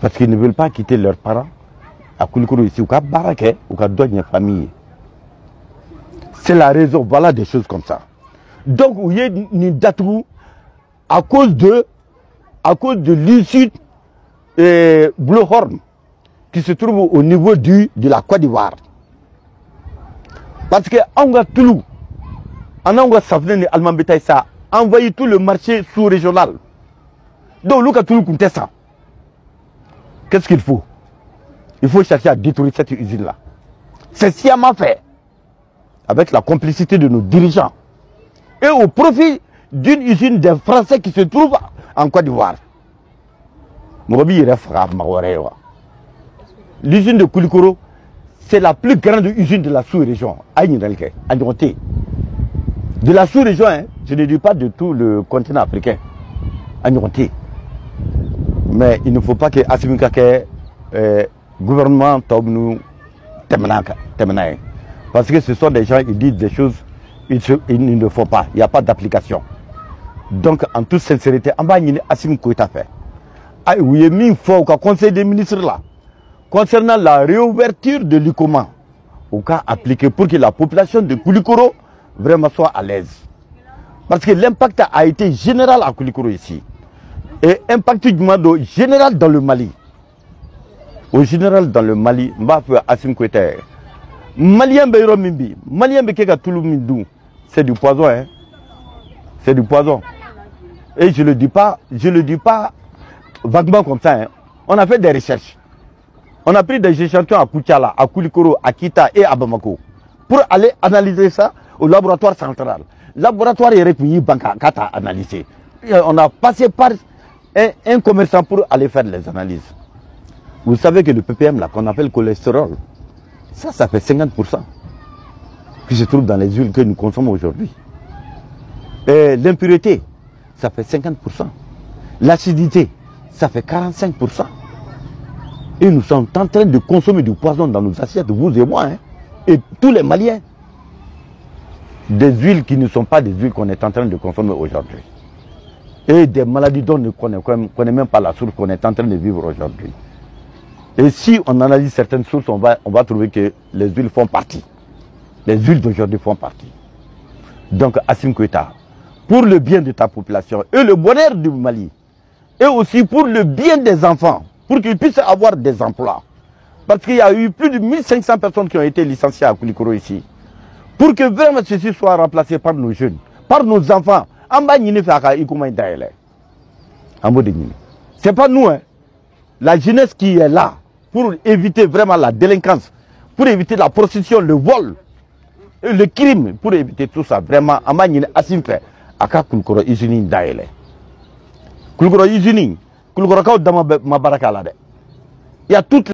Parce qu'ils ne veulent pas quitter leurs parents à Koulikoro ici, ou à Baraké, ou à d'autres familles. C'est la raison, voilà des choses comme ça. Donc, vous voyez, Nidatou, à cause de l'issue Blue Horn, qui se trouve au niveau de la Côte d'Ivoire. Parce que Anga Toulou, Anga Safnen et Alman Betaï, ça a envahi tout le marché sous-régional. Donc, Luka Toulou comptait ça. Qu'est-ce qu'il faut? Il faut chercher à détruire cette usine-là. C'est sciemment fait, avec la complicité de nos dirigeants, et au profit d'une usine des Français qui se trouve en Côte d'Ivoire. L'usine de Koulikoro, c'est la plus grande usine de la sous-région. De la sous-région, hein, je ne dis pas de tout le continent africain. Mais il ne faut pas que Assimika gouvernement nous termine. Parce que ce sont des gens qui disent des choses, ils ne font pas. Il n'y a pas d'application. Donc, en toute sincérité, on va Assimika fait. Oui, il faut au Conseil des ministres là, concernant la réouverture de l'ICOMA, au cas appliqué pour que la population de Koulikoro vraiment soit à l'aise. Parce que l'impact a été général à Koulikoro ici. Et impact général dans le Mali. Au général dans le Mali, Malien Beyromimbi, Malien Bekeka Touloumindou, c'est du poison, hein. C'est du poison. Et je le dis pas vaguement comme ça, hein. On a fait des recherches. On a pris des échantillons à Koutiala, à Koulikoro, à Kita et à Bamako pour aller analyser ça au laboratoire central. Laboratoire est Banka Kata analysé. On a passé par un commerçant pour aller faire les analyses. Vous savez que le ppm là qu'on appelle cholestérol, ça fait 50% qui se trouve dans les huiles que nous consommons aujourd'hui. L'impureté, ça fait 50%. L'acidité, ça fait 45%. Et nous sommes en train de consommer du poison dans nos assiettes, vous et moi, hein, et tous les Maliens. Des huiles qui ne sont pas des huiles qu'on est en train de consommer aujourd'hui. Et des maladies dont on ne connaît même pas la source qu'on est en train de vivre aujourd'hui. Et si on analyse certaines sources, on va trouver que les huiles font partie. Les huiles d'aujourd'hui font partie. Donc, Assimi Goïta, pour le bien de ta population et le bonheur du Mali, et aussi pour le bien des enfants, pour qu'ils puissent avoir des emplois. Parce qu'il y a eu plus de 1500 personnes qui ont été licenciées à Koulikoro ici. Pour que vraiment ceci soit remplacé par nos jeunes, par nos enfants. C'est pas nous, hein. La jeunesse qui est là pour éviter vraiment la délinquance, pour éviter la prostitution, le vol, le crime, pour éviter tout ça, vraiment, il y a toutes